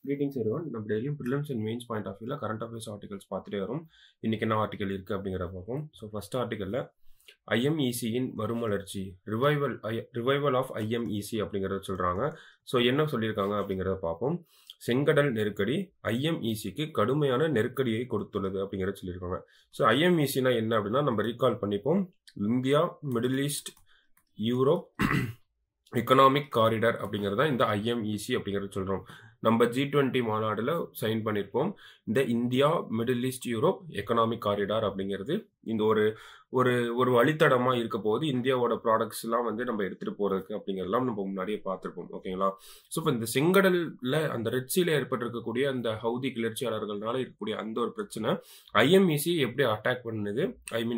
Greetings everyone. நம்ம டெய்லியும் prelims and mains point of வியூல கரண்ட் அஃபேர்ஸ் ஆர்டிகல்ஸ் பார்த்துட்டே வரும். இன்னைக்கு என்ன ஆர்டிகல் இருக்குது அப்படிங்கிறத பார்ப்போம். ஸோ ஃபர்ஸ்ட் ஆர்டிகலில் ஐஎம்இசியின் மறுமலர்ச்சி ரிவைவல் ஆஃப் ஐஎம்இசி அப்படிங்கிறத சொல்கிறாங்க. ஸோ என்ன சொல்லியிருக்காங்க அப்படிங்கிறத பார்ப்போம். செங்கடல் நெருக்கடி ஐஎம்இசிக்கு கடுமையான நெருக்கடியை கொடுத்துள்ளது அப்படிங்கிறத சொல்லியிருக்காங்க. ஸோ ஐஎம்இசினா என்ன அப்படின்னா நம்ம ரீகால் பண்ணிப்போம். India, Middle East, Europe economic corridor அப்படிங்கிறது தான் இந்த ஐஎம்இசி அப்படிங்கிறது சொல்கிறோம். நம்ம G20 மாநாடில் சைன் பண்ணியிருப்போம். இந்த India, Middle East, Europe economic corridor அப்படிங்கிறது இந்த ஒரு ஒரு ஒரு வழித்தடமாக இருக்க போது இந்தியாவோட ப்ராடக்ட்ஸ்லாம் வந்து நம்ம எடுத்துகிட்டு போகிறதுக்கு அப்படிங்கிறதெல்லாம் நம்ம முன்னாடியே பார்த்துருப்போம். ஓகேங்களா? ஸோ இப்போ இந்த செங்கடலில் அந்த ரெட்சியில் ஏற்பட்டிருக்கக்கூடிய அந்த ஹவுதி கிளர்ச்சியாளர்கள்னால இருக்கக்கூடிய அந்த ஒரு பிரச்சனை ஐஎம்இசி எப்படி அட்டாக் பண்ணுது,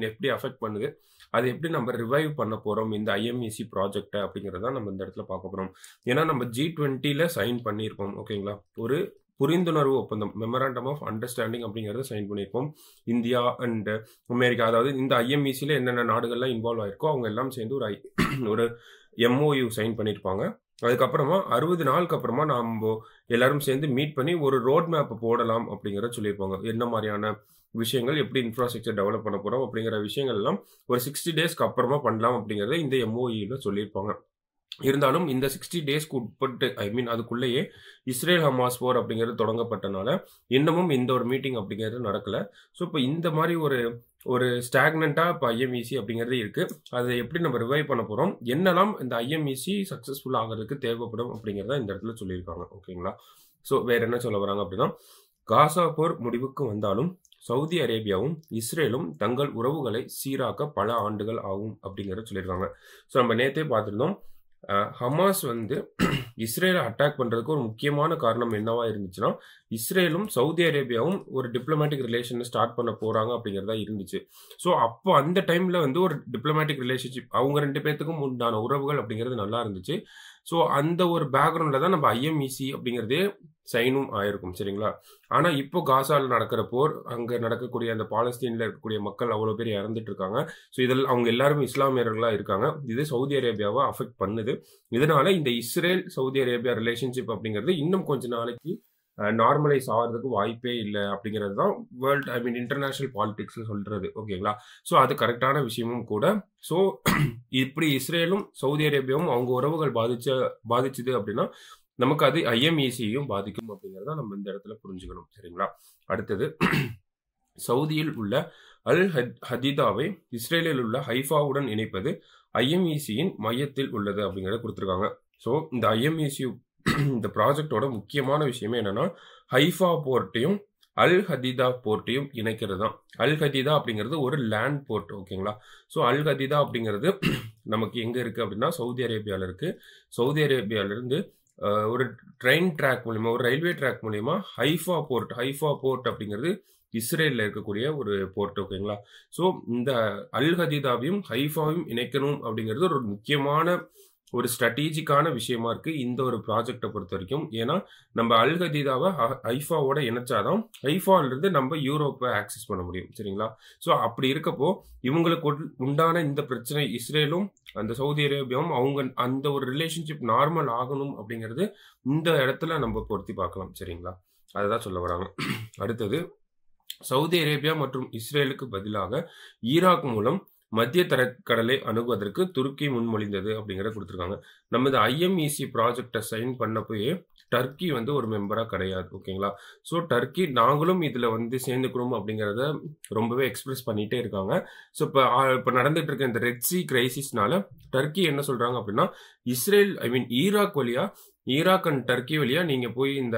எப்படி அஃபெக்ட் பண்ணுது, அது எப்படி நம்ம ரிவைவ் பண்ண போகிறோம் இந்த ஐஎம்இசி ப்ராஜெக்டை அப்படிங்கிறத நம்ம இந்த இடத்துல பார்க்க போகிறோம். ஏன்னா நம்ம G20 சைன் பண்ணியிருப்போம். ஓகேங்களா? ஒரு புரிந்துணர்வு ஒப்பந்தம், மெமராண்டம் ஆஃப் அண்டர்ஸ்டாண்டிங் அப்படிங்கிறத சைன் பண்ணியிருப்போம். இந்தியா அண்ட் அமெரிக்கா, அதாவது இந்த ஐஎம்இசியில் என்னென்ன நாடுகள்லாம் இன்வால்வ் ஆயிருக்கோ அவங்க எல்லாம் சேர்ந்து ஒரு MOU சைன் பண்ணியிருப்பாங்க. அதுக்கப்புறமா 60 நாளுக்கு அப்புறமா நம்ம எல்லாரும் சேர்ந்து மீட் பண்ணி ஒரு ரோட் மேப் போடலாம் அப்படிங்கிறத சொல்லியிருப்பாங்க. என்ன மாதிரியான விஷயங்கள், எப்படி இன்ஃப்ராஸ்ட்ரக்சர் டெவலப் பண்ண போகிறோம் அப்படிங்கிற விஷயங்கள் எல்லாம் ஒரு 60 டேஸ்க்கு அப்புறமா பண்ணலாம் அப்படிங்கிறத இந்த MOU சொல்லியிருப்பாங்க. இருந்தாலும் இந்த 60 டேஸ்க்கு உட்பட்டு அதுக்குள்ளேயே இஸ்ரேல் ஹமாஸ் போர் அப்படிங்கிறது தொடங்கப்பட்டனால இன்னமும் இந்த ஒரு மீட்டிங் அப்படிங்கிறது நடக்கல. ஸோ இப்போ இந்த மாதிரி ஒரு ஸ்டாக்னண்ட்டாக இப்போ ஐஎம்இசி அப்படிங்கிறது இருக்குது. அதை எப்படி நம்ம ரிவைவ் பண்ண போகிறோம், என்னெல்லாம் இந்த ஐஎம்இசி சக்ஸஸ்ஃபுல் ஆகிறதுக்கு தேவைப்படும் அப்படிங்கிறத இந்த இடத்துல சொல்லியிருக்காங்க. ஓகேங்களா? ஸோ வேறு என்ன சொல்ல வராங்க அப்படின்னா, காசா போர் முடிவுக்கு வந்தாலும் சவுதி அரேபியாவும் இஸ்ரேலும் தங்கள் உறவுகளை சீராக்க பல ஆண்டுகள் ஆகும் அப்படிங்கிறத சொல்லியிருக்காங்க. ஸோ நம்ம நேற்றே பார்த்துருந்தோம், ஹமாஸ் வந்து இஸ்ரேலை அட்டாக் பண்ணுறதுக்கு ஒரு முக்கியமான காரணம் என்னவா இருந்துச்சுன்னா, இஸ்ரேலும் சவுதி அரேபியாவும் ஒரு டிப்ளமேட்டிக் ரிலேஷனை ஸ்டார்ட் பண்ண போகிறாங்க அப்படிங்கிறதா இருந்துச்சு. ஸோ அப்போ அந்த டைமில் வந்து ஒரு டிப்ளமேட்டிக் ரிலேஷன்ஷிப் அவங்க ரெண்டு பேர்த்துக்கும் உண்டான உறவுகள் அப்படிங்கிறது நல்லா இருந்துச்சு. ஸோ அந்த ஒரு பேக்ரவுண்டில் தான் நம்ம ஐஎம்இசி அப்படிங்கிறதே சைனும் ஆயிருக்கும். சரிங்களா? ஆனால் இப்போ காசாவில் நடக்கிற போர், அங்கே நடக்கக்கூடிய அந்த பாலஸ்தீனில் இருக்கக்கூடிய மக்கள் அவ்வளோ பேர் இறந்துட்டு இருக்காங்க. ஸோ இதில் அவங்க எல்லாரும் இஸ்லாமியர்களாக இருக்காங்க. இது சவுதி அரேபியாவை அஃபெக்ட் பண்ணுது. இதனால இந்த இஸ்ரேல் சவுதி அரேபியா ரிலேஷன்ஷிப் அப்படிங்கிறது இன்னும் கொஞ்ச நாளைக்கு நார்மலைஸ் ஆகிறதுக்கு வாய்ப்பே இல்லை அப்படிங்கிறது தான் வேர்ல்டு இன்டர்நேஷனல் பாலிடிக்ஸ் சொல்றது. ஓகேங்களா? ஸோ அது கரெக்டான விஷயமும் கூட. ஸோ இப்படி இஸ்ரேலும் சவுதி அரேபியாவும் அவங்க உறவுகள் பாதிச்சுது அப்படின்னா நமக்கு அது ஐஎம்இசியும் பாதிக்கும் அப்படிங்கிறத நம்ம இந்த இடத்துல புரிஞ்சுக்கணும். சரிங்களா? அடுத்தது, சவுதியில் உள்ள அல் ஹதீதாவை இஸ்ரேலில் உள்ள ஹைஃபாவுடன் இணைப்பது ஐஎம்இசியின் மையத்தில் உள்ளது அப்படிங்கிறத கொடுத்துருக்காங்க. ஸோ இந்த ஐஎம்இசி இந்த ப்ராஜெக்டோட முக்கியமான விஷயமே என்னன்னா, ஹைஃபா போர்ட்டையும் அல் ஹதீதா போர்ட்டையும் இணைக்கிறது தான். அல் ஹதீதா அப்படிங்கிறது ஒரு லேண்ட் போர்ட். ஓகேங்களா? ஸோ அல் ஹதீதா அப்படிங்கிறது நமக்கு எங்கே இருக்குது அப்படின்னா சவுதி அரேபியாவில் இருக்குது. சவுதி அரேபியாவிலேருந்து ஒரு ட்ரெயின் ட்ராக் மூலிமா, ஒரு ரயில்வே ட்ராக் மூலிமா ஹைஃபா போர்ட் அப்படிங்கிறது இஸ்ரேலில் இருக்கக்கூடிய ஒரு போர்ட். ஓகேங்களா? ஸோ இந்த அல் ஹதீதாவையும் ஹைஃபாவையும் இணைக்கணும் அப்படிங்கிறது ஒரு முக்கியமான ஒரு ஸ்ட்ராட்டஜிக்கான விஷயமா இருக்கு இந்த ஒரு ப்ராஜெக்டை பொறுத்த வரைக்கும். ஏன்னா நம்ம அல் ஹதீதாவை ஹைஃபாவோட இணைச்சாதான் ஹைஃபாலிருந்து நம்ம யூரோப்பை ஆக்சஸ் பண்ண முடியும். சரிங்களா? ஸோ அப்படி இருக்கப்போ இவங்களுக்கு உண்டான இந்த பிரச்சனை, இஸ்ரேலும் அந்த சவுதி அரேபியாவும் அவங்க அந்த ஒரு ரிலேஷன்ஷிப் நார்மல் ஆகணும் அப்படிங்கிறது இந்த இடத்துல நம்ம பொருத்தி பார்க்கலாம். சரிங்களா? அதுதான் சொல்ல வராங்க. அடுத்தது, சவுதி அரேபியா மற்றும் இஸ்ரேலுக்கு பதிலாக ஈராக் மூலம் மத்திய தரைக்கடலை அணுகுவதற்கு துருக்கி முன்மொழிந்தது அப்படிங்கிறத கொடுத்துருக்காங்க. நம்ம இந்த ஐஎம்இசி ப்ராஜெக்டை சைன் பண்ணப்போயே டர்க்கி வந்து ஒரு மெம்பராக கிடையாது. ஓகேங்களா? ஸோ டர்க்கி நாங்களும் இதில் வந்து சேர்ந்துக்கணும் அப்படிங்கிறத ரொம்பவே எக்ஸ்பிரஸ் பண்ணிகிட்டே இருக்காங்க. ஸோ இப்போ நடந்துட்டு இருக்க இந்த ரெட் சி கிரைசிஸ்னால டர்க்கி என்ன சொல்கிறாங்க அப்படின்னா, இஸ்ரேல் ஈராக் அண்ட் டர்க்கி வழியாக நீங்கள் போய் இந்த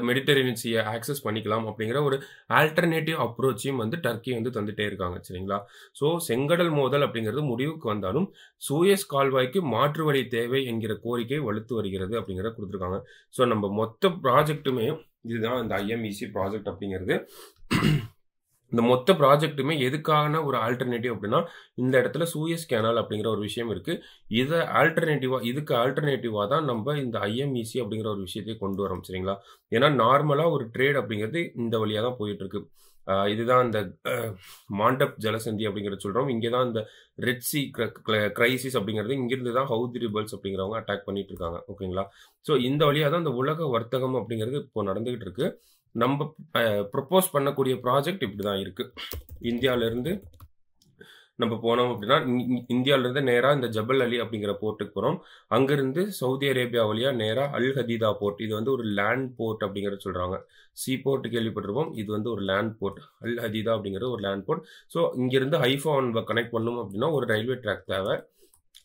மெடிட்டரேனியன் சீயை ஆக்சஸ் பண்ணிக்கலாம் அப்படிங்கிற ஒரு ஆல்டர்னேட்டிவ் அப்ரோச்சையும் வந்து டர்க்கி வந்து தந்துட்டே இருக்காங்க. சரிங்களா? ஸோ செங்கடல் மோதல் அப்படிங்கிறது முடிவுக்கு வந்தாலும் சூயஸ் கால்வாய்க்கு மாற்று வழி தேவை என்கிற கோரிக்கை வலுத்து வருகிறது அப்படிங்கிறத கொடுத்துருக்காங்க. ஸோ நம்ம மொத்த ப்ராஜெக்ட்டுமே இதுதான், இந்த ஐஎம்இசி ப்ராஜெக்ட் அப்படிங்கிறது. இந்த மொத்த ப்ராஜெக்ட்டுமே எதுக்கான ஒரு ஆல்டர்னேட்டிவ் அப்படின்னா, இந்த இடத்துல சூயஸ் கேனால் அப்படிங்கிற ஒரு விஷயம் இருக்கு. இதுக்கு ஆல்டர்னேட்டிவா தான் நம்ம இந்த ஐஎம்இசி அப்படிங்கிற ஒரு விஷயத்தை கொண்டு வரோம். சரிங்களா? ஏன்னா நார்மலா ஒரு ட்ரேட் அப்படிங்கிறது இந்த வழியா தான் போயிட்டு இருக்கு. இதுதான் அந்த மாண்டப் ஜலசந்தி அப்படிங்கிறத சொல்கிறோம். இங்கே தான் இந்த ரெட் சி கிரைசிஸ் அப்படிங்கிறது இங்கிருந்து தான் ஹவுதி ரிபல்ஸ் அப்படிங்கிறவங்க அட்டாக் பண்ணிட்டு இருக்காங்க. ஓகேங்களா? ஸோ இந்த வழியாக தான் இந்த உலக வர்த்தகம் அப்படிங்கிறது இப்போ நடந்துகிட்டு இருக்கு. நம்ம ப்ரொப்போஸ் பண்ணக்கூடிய ப்ராஜெக்ட் இப்படி தான் இருக்கு. இந்தியாவிலேருந்து நம்ம போனோம் அப்படின்னா இந்தியாவிலேருந்து நேராக இந்த ஜபல் அலி அப்படிங்கிற போர்ட்டுக்கு போகிறோம். அங்கேருந்து சவுதி அரேபியா வழியாக நேராக அல் ஹதீதா போர்ட், இது வந்து ஒரு லேண்ட் போர்ட் அப்படிங்கிறத சொல்கிறாங்க. சி போர்ட் கேள்விப்பட்டிருப்போம், இது வந்து ஒரு லேண்ட் போர்ட். அல் ஹதீதா அப்படிங்கிறது ஒரு லேண்ட் போர்ட். ஸோ இங்கேருந்து ஹைஃபா கனெக்ட் பண்ணணும் அப்படின்னா ஒரு ரயில்வே ட்ராக் தேவை.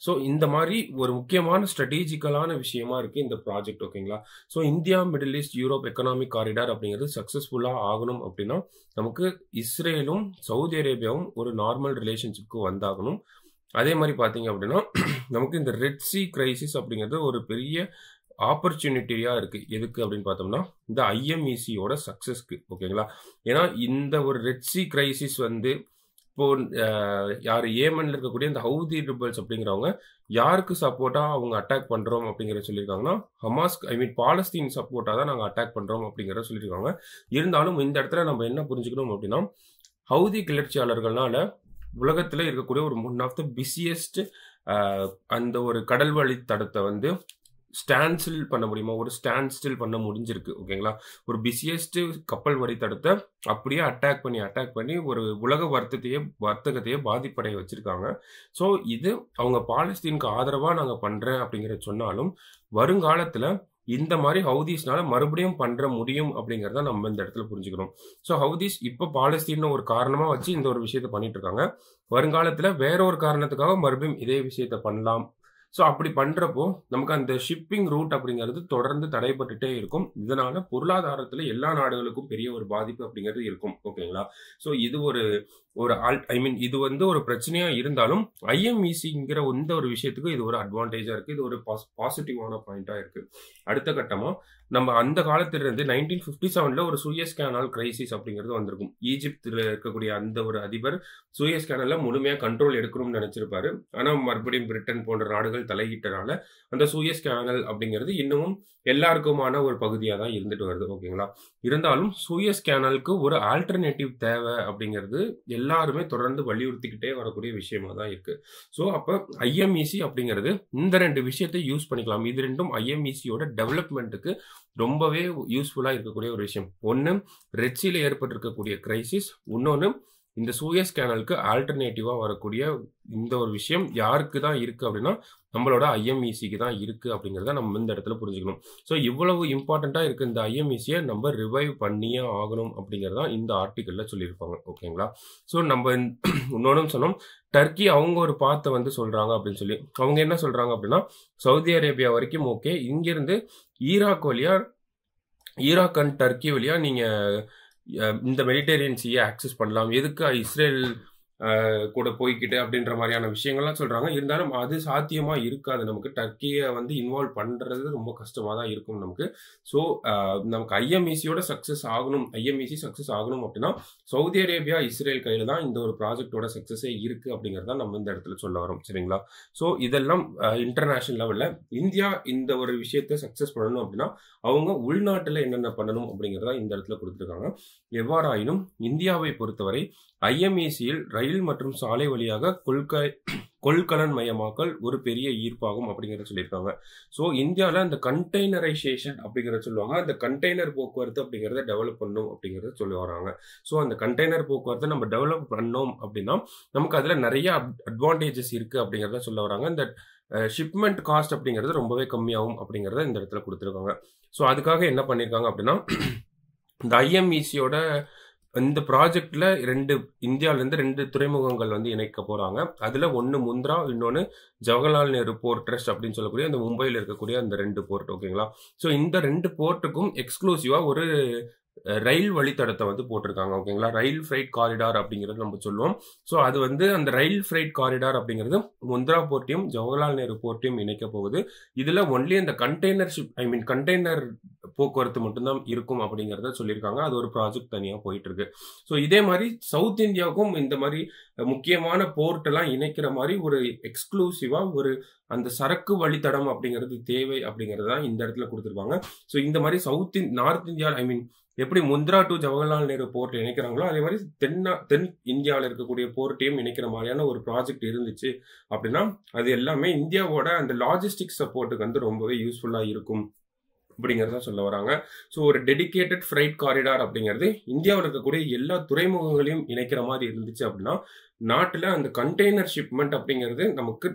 ஸோ இந்த மாதிரி ஒரு முக்கியமான ஸ்ட்ராட்டஜிக்கலான விஷயமா இருக்குது இந்த ப்ராஜெக்ட். ஓகேங்களா? So India Middle East Europe economic corridor அப்படிங்கிறது சக்ஸஸ்ஃபுல்லாக ஆகணும் அப்படின்னா நமக்கு இஸ்ரேலும் சவுதி அரேபியாவும் ஒரு நார்மல் ரிலேஷன்ஷிப்க்கு வந்தாகணும். அதே மாதிரி பார்த்தீங்க அப்படின்னா நமக்கு இந்த ரெட் சி கிரைசிஸ் அப்படிங்கிறது ஒரு பெரிய ஆப்பர்ச்சுனிட்டியாக இருக்குது. எதுக்கு அப்படின்னு பார்த்தோம்னா இந்த ஐஎம்இசியோட சக்ஸஸ்க்கு. ஓகேங்களா? ஏன்னா இந்த ஒரு ரெட் சி கிரைசிஸ் வந்து இப்போ யார் ஏமன்ல இருக்கக்கூடிய இந்த ஹவுதி ரிபல்ஸ் அப்படிங்கிறவங்க யாருக்கு சப்போர்ட்டாக அவங்க அட்டாக் பண்ணுறோம் அப்படிங்கிறத சொல்லியிருக்காங்கன்னா ஹமாஸ் பாலஸ்தீன் சப்போர்ட்டாக தான் நாங்கள் அட்டாக் பண்ணுறோம் அப்படிங்கிறத சொல்லியிருக்காங்க. இருந்தாலும் இந்த இடத்துல நம்ம என்ன புரிஞ்சுக்கணும் அப்படின்னா ஹவுதி கிளர்ச்சியாளர்கள்னால உலகத்தில் இருக்கக்கூடிய ஒரு ஒன் ஆஃப் த பிஸியஸ்ட் அந்த ஒரு கடல் வழி தடத்தை வந்து ஸ்டாண்ட் ஸ்டில் பண்ண முடியுமா? ஒரு ஸ்டாண்ட் ஸ்டில் பண்ண முடிஞ்சிருக்கு. ஓகேங்களா? ஒரு பிஸியஸ்ட் கப்பல் வழி தடத்தை அப்படியே அட்டாக் பண்ணி ஒரு உலக வர்த்தகத்தையே பாதிப்படைய வச்சிருக்காங்க. ஸோ இது அவங்க பாலஸ்தீனுக்கு ஆதரவாக நாங்கள் பண்ணுறேன் அப்படிங்கிறத சொன்னாலும் வருங்காலத்தில் இந்த மாதிரி ஹவுதீஸ்னால மறுபடியும் பண்ணுற முடியும் அப்படிங்கிறத நம்ம இந்த இடத்துல புரிஞ்சுக்கணும். ஸோ ஹவுதீஸ் இப்போ பாலஸ்தீன் ஒரு காரணமாக வச்சு இந்த ஒரு விஷயத்த பண்ணிட்டு இருக்காங்க. வருங்காலத்தில் வேற ஒரு காரணத்துக்காக மறுபடியும் இதே விஷயத்த பண்ணலாம். ஸோ அப்படி பண்ணுறப்போ நமக்கு அந்த ஷிப்பிங் ரூட் அப்படிங்கிறது தொடர்ந்து தடைப்பட்டுட்டே இருக்கும். இதனால பொருளாதாரத்தில் எல்லா நாடுகளுக்கும் பெரிய ஒரு பாதிப்பு அப்படிங்கிறது இருக்கும். ஓகேங்களா? ஸோ இது ஒரு இது வந்து ஒரு பிரச்சனையா இருந்தாலும் ஐஎம்இசிங்கிற இந்த ஒரு விஷயத்துக்கு இது ஒரு அட்வான்டேஜா இருக்கு. இது ஒரு பாசிட்டிவான பாயிண்டா இருக்கு. அடுத்த கட்டமா நம்ம அந்த காலத்திலிருந்து 1957 ஒரு சூயஸ் கேனால் கிரைசிஸ் அப்படிங்கிறது வந்திருக்கும். ஈஜிப்தில் இருக்கக்கூடிய அந்த ஒரு அதிபர் சூயஸ் கேனல்ல முழுமையாக கண்ட்ரோல் எடுக்கணும்னு நினைச்சிருப்பாரு. ஆனால் மறுபடியும் பிரிட்டன் போன்ற நாடுகள் தலையிட்டனால அந்த சூயஸ் கேனல் அப்படிங்கிறது இன்னமும் எல்லாருக்குமான ஒரு பகுதியாக தான் இருந்துட்டு வருது. ஓகேங்களா? இருந்தாலும் சூயஸ் கேனலுக்கு ஒரு ஆல்டர்னேட்டிவ் தேவை அப்படிங்கிறது எல்லாருமே தொடர்ந்து வலியுறுத்திக்கிட்டே வரக்கூடிய விஷயமா தான் இருக்கு. ஸோ அப்போ ஐஎம்இசி அப்படிங்கிறது இந்த ரெண்டு விஷயத்தை யூஸ் பண்ணிக்கலாம். இது ரெண்டும் ஐஎம்இசியோட டெவலப்மெண்ட்டுக்கு ரொம்பவே யூஸ்ஃபுல்லாக இருக்கக்கூடிய ஒரு விஷயம். ஒன்று ரெட்சியில் ஏற்பட்டிருக்கக்கூடிய கிரைசிஸ், இன்னொன்று இந்த சூயஸ் கேனலுக்கு ஆல்டர்னேட்டிவாக வரக்கூடிய இந்த ஒரு விஷயம் யாருக்கு தான் இருக்குது அப்படின்னா நம்மளோட ஐஎம்இசிக்கு தான் இருக்குது அப்படிங்கிறத நம்ம இந்த இடத்துல புரிஞ்சுக்கணும். ஸோ இவ்வளவு இம்பார்ட்டண்ட்டாக இருக்குது இந்த ஐஎம்இசியை நம்ம ரிவைவ் பண்ணியே ஆகணும் அப்படிங்கிறதான் இந்த ஆர்டிக்கலில் சொல்லியிருப்பாங்க. ஓகேங்களா? ஸோ நம்ம இன்னொன்று சொன்னோம், டர்க்கி அவங்க ஒரு பாத்தை வந்து சொல்கிறாங்க அப்படின்னு சொல்லி. அவங்க என்ன சொல்கிறாங்க அப்படின்னா சவுதி அரேபியா வரைக்கும் ஓகே, இங்கேருந்து ஈராக் அண்ட் டர்க்கி வழியாக நீங்கள் இந்த மெடிட்டேரியன் சீயை ஆக்சஸ் பண்ணலாம். எதுக்கு இஸ்ரேல் கூட போய்கிட்டு அப்படின்ற மாதிரியான விஷயங்கள்லாம் சொல்கிறாங்க. இருந்தாலும் அது சாத்தியமாக இருக்காது. நமக்கு டர்க்கியை வந்து இன்வால்வ் பண்ணுறது ரொம்ப கஷ்டமாக தான் இருக்கும் நமக்கு. ஸோ நமக்கு ஐஎம்இசியோட சக்ஸஸ் ஆகணும் அப்படின்னா சவுதி அரேபியா இஸ்ரேல் கையில் தான் இந்த ஒரு ப்ராஜெக்டோட சக்ஸஸே இருக்குது அப்படிங்கிறத நம்ம இந்த இடத்துல சொல்ல வரோம். சரிங்களா? ஸோ இதெல்லாம் இன்டர்நேஷ்னல் லெவலில் இந்தியா இந்த ஒரு விஷயத்தை சக்ஸஸ் பண்ணணும் அப்படின்னா அவங்க உள்நாட்டில் என்னென்ன பண்ணணும் அப்படிங்கிறத இந்த இடத்துல கொடுத்துருக்காங்க. எவ்வாறாயினும் இந்தியாவை பொறுத்தவரை ஐஎம்இசியில் ரயில் மற்றும் சாலை வழியாக கொள்கலன் மயமாக்கல் ஒரு பெரிய ஈர்ப்பாகும் அப்படிங்கிறத சொல்லியிருக்காங்க. ஸோ இந்தியாவில் அந்த கண்டெய்னரைசேஷன் அப்படிங்கிறத சொல்லுவாங்க. அந்த கண்டெய்னர் போக்குவரத்து அப்படிங்கிறத டெவலப் பண்ணணும் அப்படிங்கிறத சொல்லி வராங்க. ஸோ அந்த கண்டெய்னர் போக்குவரத்தை நம்ம டெவலப் பண்ணோம் அப்படின்னா நமக்கு அதில் நிறைய அட்வான்டேஜஸ் இருக்குது அப்படிங்கிறத சொல்ல வராங்க. இந்த ஷிப்மெண்ட் காஸ்ட் அப்படிங்கிறது ரொம்பவே கம்மியாகும் அப்படிங்கிறத இந்த இடத்துல கொடுத்துருக்காங்க. ஸோ அதுக்காக என்ன பண்ணியிருக்காங்க அப்படின்னா இந்த ஐஎம்இசியோட இந்த ப்ராஜெக்டில் இந்தியாவிலேருந்து 2 துறைமுகங்கள் வந்து இணைக்க போகிறாங்க. அதில் ஒன்று முந்த்ரா, இன்னொன்று ஜவஹர்லால் நேரு போர்ட் ட்ரஸ்ட் அப்படின்னு சொல்லக்கூடிய அந்த மும்பையில் இருக்கக்கூடிய அந்த 2 போர்ட். ஓகேங்களா? ஸோ இந்த 2 போர்ட்டுக்கும் எக்ஸ்க்ளூசிவாக ஒரு ரயில் வழித்தடத்தை வந்து போட்டிருக்காங்க. ஓகேங்களா? ரயில் ஃப்ரைட் காரிடார் அப்படிங்கிறது நம்ம சொல்லுவோம். ஸோ அது வந்து அந்த ரயில் ஃப்ரைட் காரிடார் அப்படிங்கிறது முந்த்ரா போர்ட்டையும் ஜவஹர்லால் நேரு போர்ட்டையும் இணைக்க போகுது. இதில் ஒன்லி அந்த கண்டெய்னர் போக்குவரத்து மட்டும்தான் இருக்கும் அப்படிங்கிறத சொல்லியிருக்காங்க. அது ஒரு ப்ராஜெக்ட் தனியாக போயிட்டு இருக்கு. ஸோ இதே மாதிரி சவுத் இந்தியாவுக்கும் இந்த மாதிரி முக்கியமான போர்ட் எல்லாம் இணைக்கிற மாதிரி ஒரு எக்ஸ்க்ளூசிவாக ஒரு அந்த சரக்கு வழித்தடம் அப்படிங்கிறது தேவை அப்படிங்கிறது தான் இந்த இடத்துல கொடுத்துருப்பாங்க. ஸோ இந்த மாதிரி நார்த் இந்தியா எப்படி முந்த்ரா டு ஜவஹர்லால் நேரு போர்ட் இணைக்கிறாங்களோ அதே மாதிரி தென் இந்தியாவில் இருக்கக்கூடிய போர்ட்டையும் இணைக்கிற மாதிரியான ஒரு ப்ராஜெக்ட் இருந்துச்சு அப்படின்னா அது எல்லாமே இந்தியாவோட அந்த லாஜிஸ்டிக் சப்போர்ட்டுக்கு வந்து ரொம்பவே யூஸ்ஃபுல்லாக இருக்கும் அப்படிங்கிறத சொல்ல வராங்க. ஸோ ஒரு டெடிகேட்டட் ஃப்ரைட் காரிடார் அப்படிங்கிறது இந்தியாவில் இருக்கக்கூடிய எல்லா துறைமுகங்களையும் இணைக்கிற மாதிரி இருந்துச்சு அப்படின்னா நாட்டில் அந்த கண்டெய்னர் ஷிப்மெண்ட் அப்படிங்கிறது நமக்கு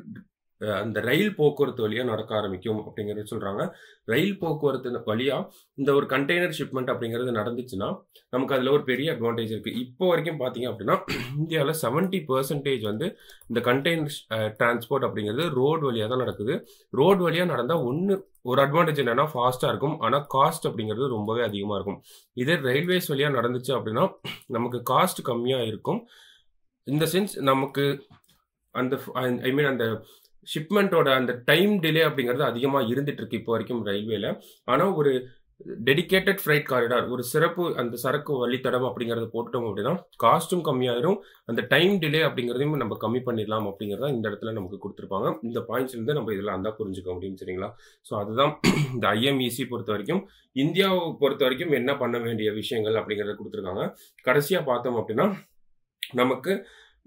அந்த ரயில் போக்குவரத்து வழியாக நடக்க ஆரம்பிக்கும் அப்படிங்கிறது சொல்கிறாங்க. ரயில் போக்குவரத்து வழியாக இந்த ஒரு கண்டெய்னர் ஷிப்மெண்ட் அப்படிங்கிறது நடந்துச்சுன்னா நமக்கு அதில் ஒரு பெரிய அட்வான்டேஜ் இருக்குது. இப்போ வரைக்கும் பார்த்தீங்க அப்படின்னா இந்தியாவில் 70% வந்து இந்த கண்டெய்னர் டிரான்ஸ்போர்ட் அப்படிங்கிறது ரோடு வழியாக தான் நடக்குது. ரோடு வழியாக நடந்தால் ஒரு அட்வான்டேஜ் என்னன்னா ஃபாஸ்ட்டாக இருக்கும், ஆனால் காஸ்ட் அப்படிங்கிறது ரொம்பவே அதிகமாக இருக்கும். இதே ரயில்வேஸ் வழியாக நடந்துச்சு அப்படின்னா நமக்கு காஸ்ட் கம்மியாக இருக்கும். இந்த சென்ஸ் நமக்கு அந்த அந்த ஷிப்மெண்ட்டோட அந்த டைம் டிலே அப்படிங்கிறது அதிகமாக இருந்துட்டு இருக்கு இப்போ வரைக்கும் ரயில்வேல. ஆனால் ஒரு டெடிகேட்டட் ஃப்ரைட் காரிடார், ஒரு சிறப்பு அந்த சரக்கு வழித்தடம் அப்படிங்கிறத போட்டுட்டோம் அப்படின்னா காஸ்ட்டும் கம்மியாயிரும், அந்த டைம் டிலே அப்படிங்கிறதையும் நம்ம கம்மி பண்ணிடலாம் அப்படிங்கிறத இந்த இடத்துல நமக்கு கொடுத்துருப்பாங்க. இந்த பாயிண்ட்ஸ்லேருந்து நம்ம இதெல்லாம் அந்த புரிஞ்சுக்க முடியும். சரிங்களா? ஸோ அதுதான் இந்த ஐஎம்இசி பொறுத்த வரைக்கும் இந்தியாவை பொறுத்த வரைக்கும் என்ன பண்ண வேண்டிய விஷயங்கள் அப்படிங்கிறத கொடுத்துருக்காங்க. கடைசியாக பார்த்தோம் அப்படின்னா நமக்கு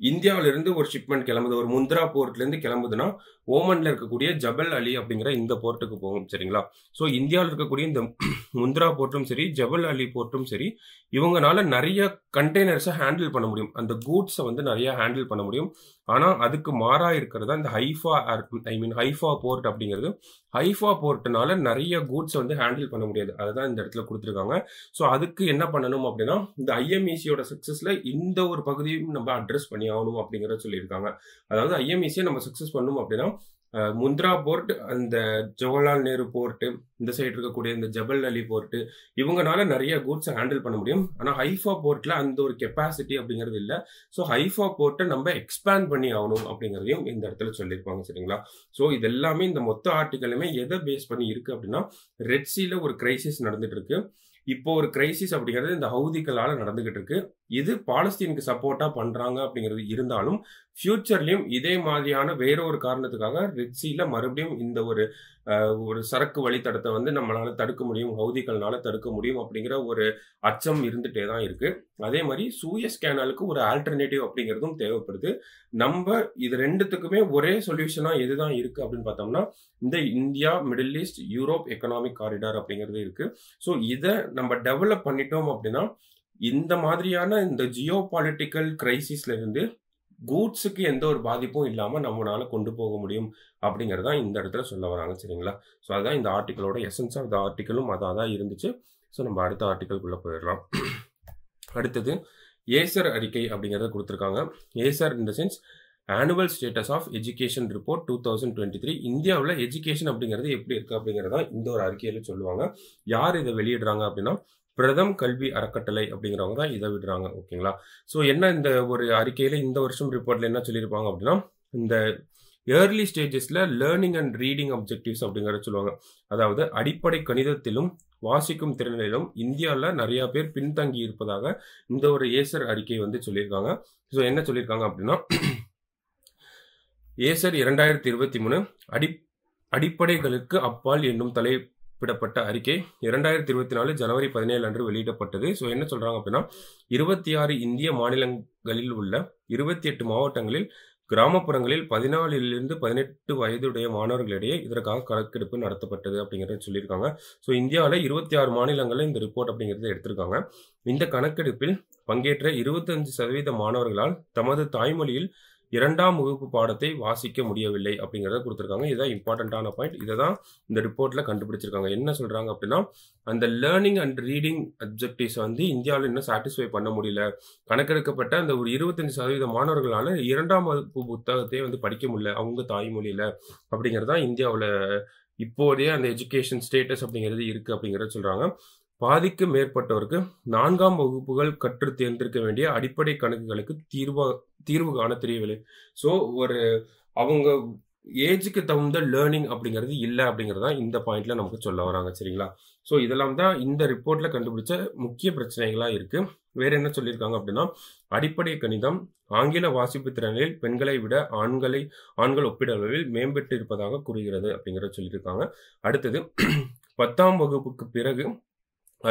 இந்தியாவிலிருந்து ஒரு ஷிப்மெண்ட் கிளம்புது, ஒரு முந்த்ரா போர்ட்லேருந்து கிளம்புதுன்னா ஓமன்ல இருக்கக்கூடிய ஜபல் அலி அப்படிங்கிற இந்த போர்ட்டுக்கு போகும். சரிங்களா? ஸோ இந்தியாவில் இருக்கக்கூடிய இந்த முந்த்ரா போர்ட்டும் சரி, ஜபல் அலி போர்ட்டும் சரி, இவங்கனால நிறைய கண்டெய்னர்ஸை ஹேண்டில் பண்ண முடியும், அந்த கூட்ஸை வந்து நிறைய ஹேண்டில் பண்ண முடியும். ஆனால் அதுக்கு மாறாக இருக்கிறதா இந்த ஹைஃபா போர்ட் அப்படிங்கிறது. ஹைஃபா போர்ட்னால நிறைய கூட்ஸை வந்து ஹேண்டில் பண்ண முடியாது, அதுதான் இந்த இடத்துல கொடுத்துருக்காங்க. ஸோ அதுக்கு என்ன பண்ணணும் அப்படின்னா இந்த ஐஎம்இசியோட சக்ஸஸில் இந்த ஒரு பகுதியும் நம்ம அட்ரஸ் பண்ணி ஆகணும் அப்படிங்கிறத சொல்லியிருக்காங்க. அதாவது ஐஎம்இசியை நம்ம சக்ஸஸ் பண்ணணும் அப்படின்னா முந்த்ரா போர்ட், அந்த ஜவஹர்லால் நேரு போர்ட்டு, இந்த சைடு இருக்கக்கூடிய இந்த ஜபல் அலி போர்ட்டு, இவங்கனால நிறைய கூட்ஸை ஹேண்டில் பண்ண முடியும். ஆனால் ஹைஃபா போர்ட்டில் அந்த ஒரு கெப்பாசிட்டி அப்படிங்கிறது இல்லை. ஸோ ஹைஃபா போர்ட்டை நம்ம எக்ஸ்பேண்ட் பண்ணி ஆகணும் அப்படிங்கிறதையும் இந்த இடத்துல சொல்லியிருப்பாங்க. சரிங்களா? ஸோ இது எல்லாமே இந்த மொத்த ஆர்டிக்கலுமே எதை பேஸ் பண்ணி இருக்கு அப்படின்னா ரெட் சீல ஒரு கிரைசிஸ் நடந்துட்டு இருக்கு. இப்போ ஒரு கிரைசிஸ் அப்படிங்கிறது இந்த ஹவுதிகளால் நடந்துகிட்டு இருக்கு. இது பாலஸ்தீனுக்கு சப்போர்ட்டா பண்றாங்க அப்படிங்கிறது இருந்தாலும் ஃபியூச்சர்லயும் இதே மாதிரியான வேற ஒரு காரணத்துக்காக ரெட் சீல மறுபடியும் இந்த ஒரு சரக்கு வழித்தடத்தை வந்து நம்மளால தடுக்க முடியும், ஹவுதிகள்னால தடுக்க முடியும் அப்படிங்கிற ஒரு அச்சம் இருந்துட்டே தான் இருக்கு. அதே மாதிரி சூயஸ் கேனாலுக்கு ஒரு ஆல்டர்னேட்டிவ் அப்படிங்கிறதும் தேவைப்படுது. நம்ம இது ரெண்டுத்துக்குமே ஒரே சொல்யூஷனா எதுதான் இருக்கு அப்படின்னு பார்த்தோம்னா இந்த India Middle East Europe economic corridor அப்படிங்கிறது இருக்கு. ஸோ இதை நம்ம டெவலப் பண்ணிட்டோம் அப்படின்னா இந்த மாதிரியான இந்த ஜியோ பாலிட்டிக்கல் கிரைசிஸ்ல இருந்து கூட்ஸுக்கு எந்த ஒரு பாதிப்பும் இல்லாமல் நம்மளால கொண்டு போக முடியும் அப்படிங்கிறதா இந்த இடத்துல சொல்ல வராங்க. சரிங்களா? ஸோ அதுதான் இந்த ஆர்டிக்கலோட எசன்ஸ் ஆஃப் த ஆர்டிக்கலும் அதாக தான் இருந்துச்சு. ஸோ நம்ம அடுத்த ஆர்டிக்கலுக்குள்ளே போயிடலாம். அடுத்தது ஏசர் அறிக்கை அப்படிங்கிறத கொடுத்துருக்காங்க. ஏசர் இந்த சென்ஸ் annual status of education report 2023. இந்தியாவில் எஜுகேஷன் அப்படிங்கிறது எப்படி இருக்குது அப்படிங்கிறதா இந்த ஒரு அறிக்கையில் சொல்லுவாங்க. யார் இதை வெளியிடுறாங்க அப்படின்னா பிரதம் கல்வி அறக்கட்டளை அப்படிங்கிறவங்க தான் இதை விடுறாங்க. ஓகேங்களா? ஸோ என்ன இந்த ஒரு அறிக்கையில் இந்த வருஷம் ரிப்போர்ட்டில் என்ன சொல்லியிருப்பாங்க அப்படின்னா இந்த ஏர்லி ஸ்டேஜஸில் லேர்னிங் அண்ட் ரீடிங் அப்ஜெக்டிவ்ஸ் அப்படிங்கிறத சொல்லுவாங்க. அதாவது அடிப்படை கணிதத்திலும் வாசிக்கும் திறனிலும் இந்தியாவில் நிறையா பேர் பின்தங்கி இருப்பதாக இந்த ஒரு ஏசர் அறிக்கை வந்து சொல்லியிருக்காங்க. ஸோ என்ன சொல்லியிருக்காங்க அப்படின்னா ஏசர் 2023 அடிப்படைகளுக்கு அப்பால் என்னும் தலைப்பிடப்பட்ட அறிக்கை 2024 ஜனவரி 17 அன்று வெளியிடப்பட்டது. ஸோ என்ன சொல்றாங்க அப்படின்னா 26 இந்திய மாநிலங்களில் உள்ள 28 மாவட்டங்களில் கிராமப்புறங்களில் 14 to 18 வயதுடைய மாணவர்களிடையே இதற்காக கணக்கெடுப்பு நடத்தப்பட்டது அப்படிங்கிறத சொல்லியிருக்காங்க. ஸோ இந்தியாவில் 26 மாநிலங்களில் இந்த ரிப்போர்ட் அப்படிங்கிறத எடுத்திருக்காங்க. இந்த கணக்கெடுப்பில் பங்கேற்ற 25% மாணவர்களால் தமது தாய்மொழியில் 2ஆம் வகுப்பு பாடத்தை வாசிக்க முடியவில்லை அப்படிங்கிறத கொடுத்துருக்காங்க. இதுதான் இம்பார்ட்டண்ட்டான பாயிண்ட். இதை தான் இந்த ரிப்போர்ட்டில் கண்டுபிடிச்சிருக்காங்க. என்ன சொல்கிறாங்க அப்படின்னா அந்த லேர்னிங் அண்ட் ரீடிங் அப்ஜெக்டிவ்ஸ் வந்து இந்தியாவில் இன்னும் சாட்டிஸ்ஃபை பண்ண முடியல. கணக்கெடுக்கப்பட்ட அந்த ஒரு 25% மாணவர்களால் 2ஆம் வகுப்பு புத்தகத்தையே வந்து படிக்க முடியல அவங்க தாய்மொழியில் அப்படிங்கிறதான் இந்தியாவில் இப்போதைய அந்த எஜுகேஷன் ஸ்டேட்டஸ் அப்படிங்கிறது இருக்குது அப்படிங்கிறத சொல்கிறாங்க. பாதிக்கு மேற்பட்டவருக்கு 4ஆம் வகுப்புகள் கற்று தேர்ந்தெடுக்க வேண்டிய அடிப்படை கணக்குகளுக்கு தீர்வு காண தெரியவில்லை. ஸோ அவங்க ஏஜுக்கு தகுந்த லேர்னிங் அப்படிங்கிறது இல்லை அப்படிங்கிறது தான் இந்த பாயிண்ட்ல நமக்கு சொல்ல வராங்க. சரிங்களா? ஸோ இதெல்லாம் தான் இந்த ரிப்போர்ட்ல கண்டுபிடிச்ச முக்கிய பிரச்சனைகளா இருக்கு. வேற என்ன சொல்லியிருக்காங்க அப்படின்னா அடிப்படை கணிதம் ஆங்கில வாசிப்பு திறனில் பெண்களை விட ஆண்கள் ஒப்பிடளவில் மேம்பட்டு இருப்பதாக கூறுகிறது அப்படிங்கிறத சொல்லியிருக்காங்க. அடுத்தது 10ஆம் வகுப்புக்கு பிறகு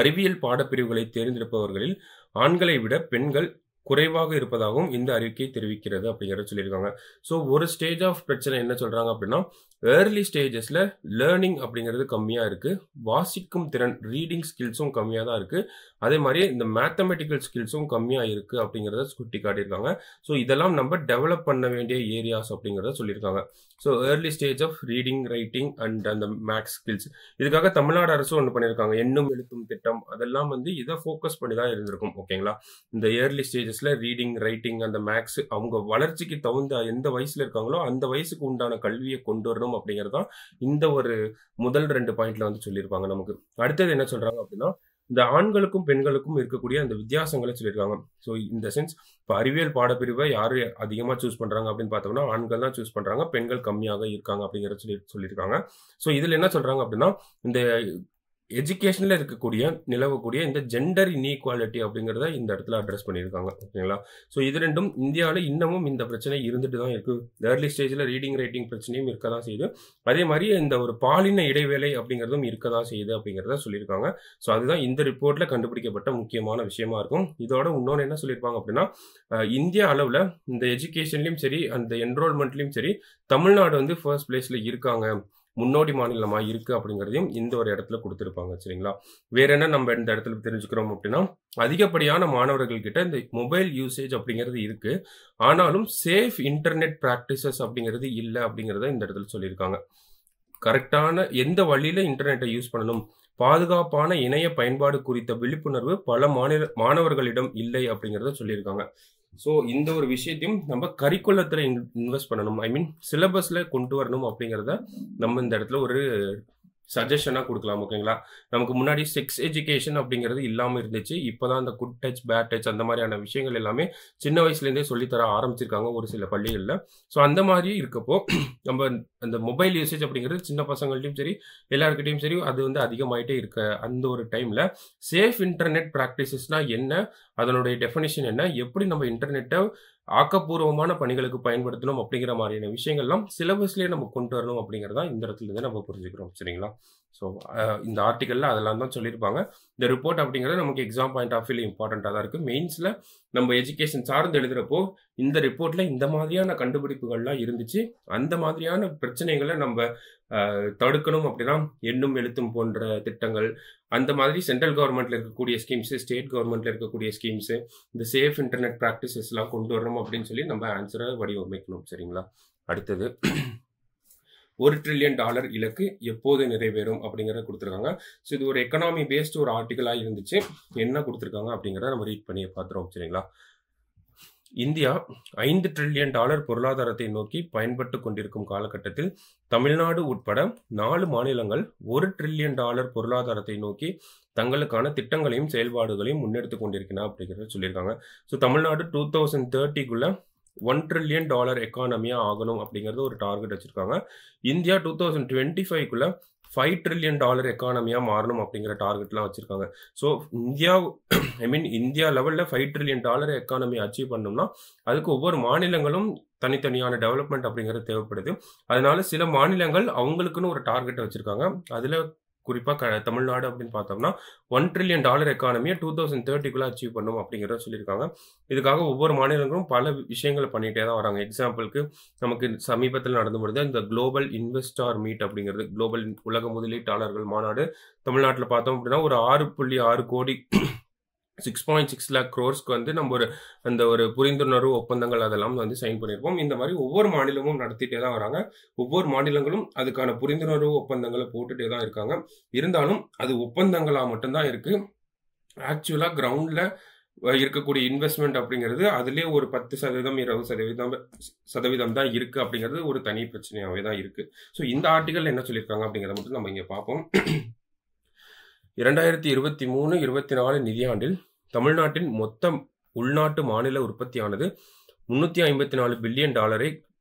அறிவியல் பாடப்பிரிவுகளை தேர்ந்தெடுப்பவர்களில் ஆண்களை விட பெண்கள் குறைவாக இருப்பதாகவும் இந்த அறிக்கை தெரிவிக்கிறது அப்படிங்கிறத சொல்லியிருக்காங்க. ஸோ ஒரு ஸ்டேஜ் ஆஃப் பிரச்சனை என்ன சொல்றாங்க அப்படின்னா, ஏர்லி ஸ்டேஜஸ்ல லேர்னிங் அப்படிங்கிறது கம்மியா இருக்கு, வாசிக்கும் திறன் ரீடிங் ஸ்கில்ஸும் கம்மியாக தான் இருக்கு, அதே மாதிரி இந்த மேத்தமெட்டிக்கல் ஸ்கில்ஸும் கம்மியா இருக்கு அப்படிங்கிறத சுட்டி காட்டியிருக்காங்க. ஸோ இதெல்லாம் நம்ம டெவலப் பண்ண வேண்டிய ஏரியாஸ் அப்படிங்கிறத சொல்லியிருக்காங்க. So early stage of reading writing and அந்த மேக்ஸ் ஸ்கில்ஸ், இதுக்காக தமிழ்நாடு அரசு ஒன்று பண்ணியிருக்காங்க, எண்ணும் எழுத்தும் திட்டம். அதெல்லாம் வந்து இதை ஃபோக்கஸ் பண்ணி தான் இருந்திருக்கும். ஓகேங்களா, இந்த ஏர்லி ஸ்டேஜஸ்ல ரீடிங் ரைட்டிங் அந்த மேக்ஸ் அவங்க வளர்ச்சிக்கு தகுந்த எந்த வயசுல இருக்காங்களோ அந்த வயசுக்கு உண்டான கல்வியை கொண்டு வரணும் அப்படிங்கிறது தான் இந்த ஒரு முதல் 2 பாயிண்ட்ல வந்து சொல்லியிருப்பாங்க. நமக்கு அடுத்தது என்ன சொல்றாங்க அப்படின்னா, இந்த ஆண்களுக்கும் பெண்களுக்கும் இருக்கக்கூடிய அந்த வித்தியாசங்களை சொல்லியிருக்காங்க. ஸோ இந்த சென்ஸ் இப்போ அறிவியல் பாடப்பிரிவை யாரு அதிகமாக சூஸ் பண்றாங்க அப்படின்னு பார்த்தோம்னா ஆண்கள் தான் சூஸ் பண்றாங்க, பெண்கள் கம்மியாக இருக்காங்க அப்படிங்கிறத சொல்லியிருக்காங்க. ஸோ இதுல என்ன சொல்றாங்க அப்படின்னா, இந்த எஜுகேஷன்ல நிலவக்கூடிய இந்த ஜெண்டர் இன்இக்வாலிட்டி அப்படிங்கிறத இந்த இடத்துல அட்ரஸ் பண்ணியிருக்காங்க. ஓகேங்களா, ஸோ இது ரெண்டும் இந்தியாவில் இன்னமும் இந்த பிரச்சனை இருந்துட்டு தான் இருக்கு. ஏர்லி ஸ்டேஜில் ரீடிங் ரைட்டிங் பிரச்சனையும் இருக்க தான் செய்யுது, அதே மாதிரி இந்த ஒரு பாலின இடைவேளை அப்படிங்கிறதும் இருக்க தான் செய்யுது அப்படிங்கிறத சொல்லியிருக்காங்க. ஸோ அதுதான் இந்த ரிப்போர்ட்ல கண்டுபிடிக்கப்பட்ட முக்கியமான விஷயமா இருக்கும். இதோட இன்னொன்று என்ன சொல்லியிருப்பாங்க அப்படின்னா, இந்தியா அளவில் இந்த எஜுகேஷன்லையும் சரி அந்த என்ரோல்மெண்ட்லையும் சரி தமிழ்நாடு வந்து ஃபர்ஸ்ட் பிளேஸ்ல இருக்காங்க, முன்னோடி மாநிலமா இருக்கு அப்படிங்கிறதையும் இந்த ஒரு இடத்துல கொடுத்திருப்பாங்க. சரிங்களா, வேற என்ன நம்ம இந்த இடத்துல தெரிஞ்சுக்கிறோம் அப்படின்னா, அதிகப்படியான மாணவர்கள் கிட்ட இந்த மொபைல் யூசேஜ் அப்படிங்கிறது இருக்கு, ஆனாலும் சேஃப் இன்டர்நெட் பிராக்டிசஸ் அப்படிங்கிறது இல்லை அப்படிங்கிறத இந்த இடத்துல சொல்லியிருக்காங்க. கரெக்டான எந்த வழியில இன்டர்நெட்டை யூஸ் பண்ணணும், பாதுகாப்பான இணைய பயன்பாடு குறித்த விழிப்புணர்வு பல மாணவர்களிடம் இல்லை அப்படிங்கிறத சொல்லியிருக்காங்க. ஸோ இந்த ஒரு விஷயத்தையும் நம்ம கரிக்குலத்தில் இன்வெஸ்ட் பண்ணணும், ஐ மீன் சிலபஸ்ல கொண்டு வரணும் அப்படிங்கிறத நம்ம இந்த இடத்துல ஒரு சஜஷனாக கொடுக்கலாம். ஓகேங்களா, நமக்கு முன்னாடி செக்ஸ் எஜுகேஷன் அப்படிங்கிறது இல்லாமல் இருந்துச்சு, இப்போதான் அந்த குட் டச் பேட் டச் அந்த மாதிரியான விஷயங்கள் எல்லாமே சின்ன வயசுலேருந்தே சொல்லித்தர ஆரம்பிச்சிருக்காங்க ஒரு சில பள்ளிகளில். ஸோ அந்த மாதிரி இருக்கப்போ நம்ம அந்த மொபைல் யூசேஜ் அப்படிங்கிறது சின்ன பசங்கள்ட்டையும் சரி எல்லாருக்கிட்டையும் சரி அது வந்து அதிகமாயிட்டே இருக்க அந்த ஒரு டைமில் சேஃப் இன்டர்நெட் ப்ராக்டிசஸ்னால் என்ன, அதனுடைய டெஃபினிஷன் என்ன, எப்படி நம்ம இன்டர்நெட்டை ஆக்கப்பூர்வமான பணிகளுக்கு பயன்படுத்தணும் அப்படிங்கிற மாதிரியான விஷயங்கள்லாம் சிலபஸ்லேயே நம்ம கொண்டு வரணும் அப்படிங்கிறதா இந்த இடத்துல இருந்து நம்ம புரிஞ்சுக்கிறோம். சரிங்களா, ஸோ இந்த ஆர்டிக்கலில் அதெல்லாம் தான் சொல்லியிருப்பாங்க. இந்த ரிப்போர்ட் அப்படிங்கிறது நமக்கு எக்ஸாம் பாயிண்ட் ஆஃப் வியூல இம்பார்ட்டண்ட்டாக தான் இருக்குது. மெயின்ஸில் நம்ம எஜுகேஷன் சார்ந்து எழுதுகிறப்போ இந்த ரிப்போர்ட்டில் இந்த மாதிரியான கண்டுபிடிப்புகள்லாம் இருந்துச்சு, அந்த மாதிரியான பிரச்சனைகளை நம்ம தடுக்கணும் அப்படின்னா எண்ணும் எழுத்தும் போன்ற திட்டங்கள், அந்த மாதிரி சென்ட்ரல் கவர்மெண்ட்ல இருக்கக்கூடிய ஸ்கீம்ஸ், ஸ்டேட் கவர்மெண்ட்ல இருக்கக்கூடிய ஸ்கீம்ஸ், இந்த சேஃப் இன்டர்நெட் ப்ராக்டிசஸ் எல்லாம் கொண்டு வரணும் அப்படின்னு சொல்லி நம்ம ஆன்சரை வடிவமைக்கணும். சரிங்களா, அடுத்தது $1 trillion இலக்கு எப்போது நிறைவேறும் அப்படிங்கிறத கொடுத்துருக்காங்க. ஸோ இது ஒரு எக்கனாமி பேஸ்ட் ஒரு ஆர்டிக்கலாக இருந்துச்சு, என்ன கொடுத்துருக்காங்க அப்படிங்கிறத நம்ம ரீட் பண்ணி பார்த்துருவோம். சரிங்களா, இந்தியா $5 trillion பொருளாதாரத்தை நோக்கி பயன்பட்டு கொண்டிருக்கும் காலகட்டத்தில் தமிழ்நாடு உட்பட 4 மாநிலங்கள் $1 trillion பொருளாதாரத்தை நோக்கி தங்களுக்கான திட்டங்களையும் செயல்பாடுகளையும் முன்னெடுத்து கொண்டிருக்கின்றன அப்படிங்கிறத சொல்லியிருக்காங்க. ஸோ தமிழ்நாடு 2030க்குள்ள $1 trillion எக்கானமியா ஆகணும் அப்படிங்கிறது ஒரு டார்கெட் வச்சிருக்காங்க. இந்தியா 2025க்குள்ள $5 trillion எக்கானமியா மாறணும் அப்படிங்கிற டார்கெட்லாம் வச்சிருக்காங்க. ஸோ இந்தியா லெவலில் $5 trillion எக்கானமி அச்சீவ் பண்ணணும்னா அதுக்கு ஒவ்வொரு மாநிலங்களும் தனித்தனியான டெவலப்மெண்ட் அப்படிங்கிறது தேவைப்படுது. அதனால சில மாநிலங்கள் அவங்களுக்குன்னு ஒரு டார்கெட்டை வச்சிருக்காங்க. அதில் குறிப்பாக தமிழ்நாடு அப்படின்னு பார்த்தோம்னா $1 trillion எக்கானமியை 2030க்குள்ள அச்சீவ் பண்ணும் அப்படிங்கிறத சொல்லியிருக்காங்க. இதுக்காக ஒவ்வொரு மாநிலங்களும் பல விஷயங்களை பண்ணிகிட்டே தான் வராங்க. எக்ஸாம்பிளுக்கு நமக்கு சமீபத்தில் நடந்து முடிந்த இந்த குளோபல் இன்வெஸ்டார் மீட் அப்படிங்கிறது, குளோபல் உலக முதலீட்டாளர்கள் மாநாடு தமிழ்நாட்டில் பார்த்தோம் அப்படின்னா ஒரு 6.6 கோடி 6.6 lakh crores வந்து நம்ம அந்த ஒரு புரிந்துணர்வு ஒப்பந்தங்கள் அதெல்லாம் வந்து சைன் பண்ணியிருப்போம். இந்த மாதிரி ஒவ்வொரு மாநிலமும் நடத்திட்டே தான் வராங்க. ஒவ்வொரு மாநிலங்களும் அதுக்கான புரிந்துணர்வு ஒப்பந்தங்களை போட்டுட்டே தான் இருக்காங்க. இருந்தாலும் அது ஒப்பந்தங்களா மட்டும்தான் இருக்கு. ஆக்சுவலா கிரவுண்ட்ல இருக்கக்கூடிய இன்வெஸ்ட்மெண்ட் அப்படிங்கிறது அதுலேயே ஒரு 10% 20% தான் இருக்கு அப்படிங்கிறது ஒரு தனி பிரச்சனையாகவே தான் இருக்கு. ஸோ இந்த ஆர்டிகல் என்ன சொல்லியிருக்காங்க அப்படிங்கிறத மட்டும் நம்ம இங்கே பார்ப்போம். 2023-24 நிதியாண்டில் தமிழ்நாட்டின் மொத்த உள்நாட்டு மாநில உற்பத்தியானது $354 பில்லியன்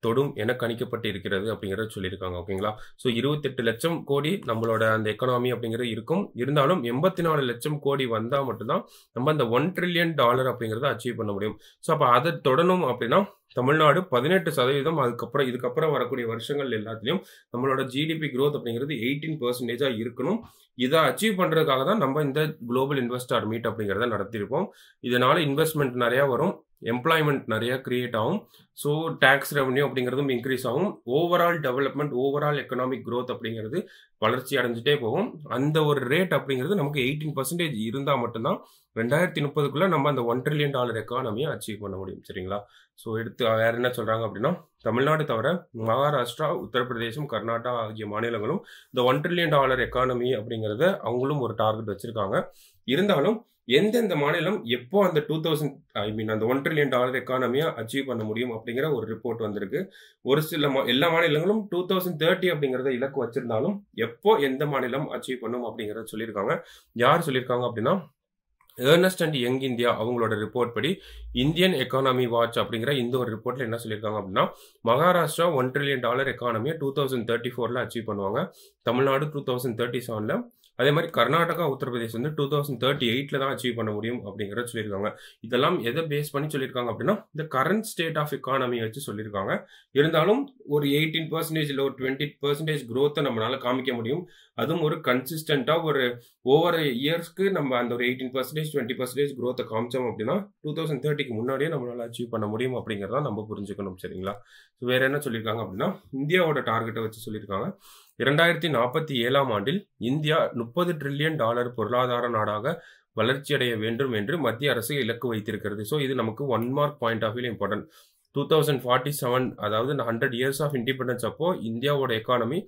தொடும் என கணிக்கப்பட்டு இருக்கிறது அப்படிங்கிறத சொல்லியிருக்காங்க. ஓகேங்களா? ஸோ 28 லட்சம் கோடி நம்மளோட அந்த எக்கானமி அப்படிங்கிறது இருக்கும். இருந்தாலும் 84 லட்சம் கோடி வந்தா மட்டும் தான் நம்ம அந்த $1 ட்ரில்லியன் அப்படிங்கிறத அச்சீவ் பண்ண முடியும். ஸோ அப்ப அத தொடணும் அப்படின்னா தமிழ்நாடு 18% அதுக்கப்புறம் இதுக்கப்புறம் வரக்கூடிய வருஷங்கள் எல்லாத்துலயும் நம்மளோட ஜிடிபி growth அப்படிங்கிறது 18% இருக்கணும். இதை அச்சீவ் பண்றதுக்காக தான் நம்ம இந்த குளோபல் இன்வெஸ்டர் மீட் அப்படிங்கிறத நடத்தியிருப்போம். இதனால இன்வெஸ்ட்மெண்ட் நிறைய வரும், எம்ப்ளாய்மெண்ட் நிறைய கிரியேட் ஆகும். ஸோ டேக்ஸ் ரெவன்யூ அப்படிங்கிறதும் இன்க்ரீஸ் ஆகும். Overall development, overall economic growth அப்படிங்கிறது வளர்ச்சி அடைஞ்சிட்டே போகும். அந்த ஒரு ரேட் அப்படிங்கிறது நமக்கு 18% இருந்தால் மட்டும்தான் 2030க்குள்ள நம்ம அந்த $1 ட்ரில்லியன் எக்கானமியை அச்சீவ் பண்ண முடியும். சரிங்களா? ஸோ எடுத்து வேற என்ன சொல்றாங்க அப்படின்னா தமிழ்நாடு தவிர மகாராஷ்டிரா, உத்தரப்பிரதேசம், கர்நாடகா ஆகிய மாநிலங்களும் இந்த $1 ட்ரில்லியன் எக்கானமி அப்படிங்கிறத அவங்களும் ஒரு டார்கெட் வச்சிருக்காங்க. இருந்தாலும் எந்தெந்த மாநிலம் எப்போ அந்த அந்த $1 ட்ரில்லியன் எக்கானமியை அச்சீவ் பண்ண முடியும் அப்படிங்கிற ஒரு ரிப்போர்ட் வந்திருக்கு. ஒரு சில எல்லா மாநிலங்களும் 2030 அப்படிங்கிறத இலக்கு வச்சிருந்தாலும் எப்போ எந்த மாநிலம் அச்சீவ் பண்ணும் அப்படிங்கிறத சொல்லியிருக்காங்க. யார் சொல்லியிருக்காங்க அப்படின்னா ஏர்னஸ்ட் அண்ட் யங் இந்தியா அவங்களோட ரிப்போர்ட் படி இந்தியன் எக்கானமி வாட்ச் அப்படிங்கிற இந்த ஒரு ரிப்போர்ட்ல என்ன சொல்லியிருக்காங்க அப்படின்னா மகாராஷ்டிரா $1 ட்ரில்லியன் எக்கானமியை 2034ல அச்சீவ் பண்ணுவாங்க. தமிழ்நாடு 2037ல, அதே மாதிரி கர்நாடகா, உத்தரப்பிரதேஷ் வந்து 2038ல தான் அச்சீவ் பண்ண முடியும் அப்படிங்கிறத சொல்லியிருக்காங்க. இதெல்லாம் எதை பேஸ் பண்ணி சொல்லியிருக்காங்க அப்படின்னா இந்த கரண்ட் ஸ்டேட் ஆஃப் எக்கானமி வச்சு சொல்லியிருக்காங்க. இருந்தாலும் ஒரு 18% இல்லை ஒரு 20% growth நம்மளால காமிக்க முடியும். அதுவும் ஒரு கன்சிஸ்டண்டா ஒரு ஓவர் இயர்ஸ்க்கு நம்ம அந்த ஒரு 18% 20% growth காமிச்சோம் அப்படின்னா 2030க்கு முன்னாடியே நம்மளால அச்சீவ் பண்ண முடியும் அப்படிங்கிறத நம்ம புரிஞ்சுக்கணும். சரிங்களா? வேற என்ன சொல்லியிருக்காங்க அப்படின்னா இந்தியாவோட டார்கெட்டை வச்சு சொல்லியிருக்காங்க. 2047ஆம் ஆண்டில் இந்தியா $30 ட்ரில்லியன் பொருளாதார நாடாக வளர்ச்சியடைய வேண்டும் என்று மத்திய அரசு இலக்கு வைத்திருக்கிறது. ஸோ இது நமக்கு 1 mark point of view important. 2047 அதாவது 100 இயர்ஸ் ஆஃப் இண்டிபெண்டன்ஸ் அப்போ இந்தியாவோட எக்கானமி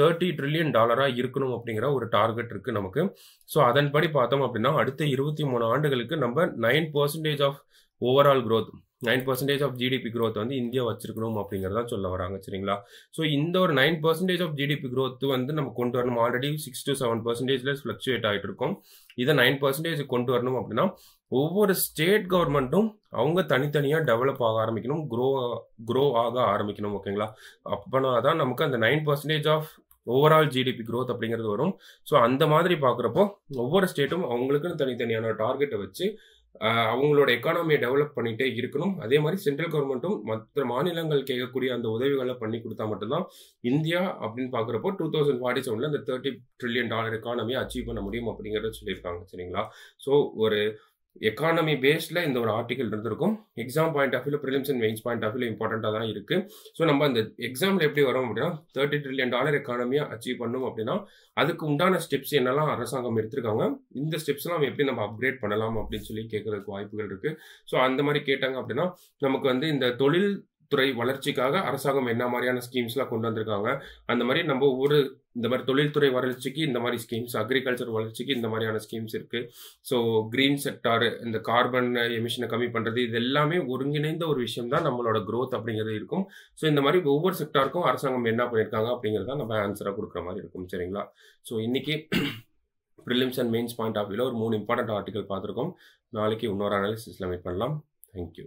$30 ட்ரில்லியன் இருக்கணும் அப்படிங்கிற ஒரு டார்கெட் இருக்கு நமக்கு. ஸோ அதன்படி பார்த்தோம் அப்படின்னா அடுத்த 23 ஆண்டுகளுக்கு நம்ம 9% of overall growth, 9% of GDP growth வந்து இந்தியா வச்சிருக்கணும் அப்படிங்கிறதா சொல்ல வராங்க. சரிங்களா? ஸோ இந்த ஒரு 9% ஆஃப் ஜிடிபி growth வந்து நம்ம கொண்டு வரணும். ஆல்ரெடி 6 to 7% ஃபிளக்சுவேட் ஆகிட்டு இருக்கும். இதை 9% கொண்டு வரணும் அப்படின்னா ஒவ்வொரு ஸ்டேட் கவர்மெண்ட்டும் அவங்க தனித்தனியாக டெவலப் ஆக ஆரம்பிக்கணும், க்ரோ ஆக ஆரம்பிக்கணும். ஓகேங்களா? அப்போனா தான் நமக்கு அந்த 9% ஆஃப் ஓவரால் ஜிடிபி growth அப்படிங்கிறது வரும். ஸோ அந்த மாதிரி பார்க்குறப்போ ஒவ்வொரு ஸ்டேட்டும் அவங்களுக்குன்னு தனித்தனியான டார்கெட்டை வச்சு அவங்களோட எக்கானமியை டெவலப் பண்ணிட்டே இருக்கணும். அதே மாதிரி சென்ட்ரல் கவர்மெண்ட்டும் மற்ற மாநிலங்கள் கேட்கக்கூடிய அந்த உதவிகளை பண்ணி கொடுத்தா மட்டும்தான் இந்தியா அப்படின்னு பார்க்குறப்போ 2047ல இந்த $30 ட்ரில்லியன் எக்கானமியை அச்சீவ் பண்ண முடியும் அப்படிங்கிறத சொல்லியிருக்காங்க. சரிங்களா? ஸோ ஒரு எக்கானமி பேஸ்ல இந்த ஒரு ஆர்டிகல் இருந்திருக்கும். எக்ஸாம் பாயிண்ட் ஆஃப் வியூல, prelims and mains point of வியூல இம்பார்ட்டண்டா தான் இருக்கு. ஸோ நம்ம அந்த எக்ஸாம்ல எப்படி வரும் அப்படின்னா $30 ட்ரில்லியன் எக்கானமியை அச்சீவ் பண்ணும் அப்படின்னா அதுக்கு உண்டான ஸ்டெப்ஸ் என்னெல்லாம் அரசாங்கம் எடுத்திருக்காங்க, இந்த ஸ்டெப்ஸ்லாம் எப்படி நம்ம அப்கிரேட் பண்ணலாம் அப்படின்னு சொல்லி கேட்கறதுக்கு வாய்ப்புகள் இருக்கு. ஸோ அந்த மாதிரி கேட்டாங்க அப்படின்னா நமக்கு வந்து இந்த தொழில் துறை வளர்ச்சிக்காக அரசாங்கம் என்ன மாதிரியான ஸ்கீம்ஸ்லாம் கொண்டு வந்திருக்காங்க, அந்த மாதிரி நம்ம இந்த மாதிரி தொழில்துறை வளர்ச்சிக்கு இந்த மாதிரி ஸ்கீம்ஸ், அக்ரிகல்ச்சர் வளர்ச்சிக்கு இந்த மாதிரியான ஸ்கீம்ஸ் இருக்கு. ஸோ கிரீன் செக்டார், இந்த கார்பன் எமிஷனை கம்மி பண்றது, இது எல்லாமே ஒருங்கிணைந்த ஒரு விஷயம் தான் நம்மளோட growth அப்படிங்கிறது இருக்கும். ஸோ இந்த மாதிரி ஒவ்வொரு செக்டாருக்கும் அரசாங்கம் என்ன பண்ணியிருக்காங்க அப்படிங்கிறத நம்ம ஆன்சரா கொடுக்குற மாதிரி இருக்கும். சரிங்களா? ஸோ இன்னைக்கு prelims and mains point of வியூல ஒரு 3 இம்பார்ட்டன்ட் ஆர்டிகல் பார்த்துருக்கோம். நாளைக்கு இன்னொரு அனாலிசிஸ்ல மீட் பண்ணலாம். தேங்க்யூ.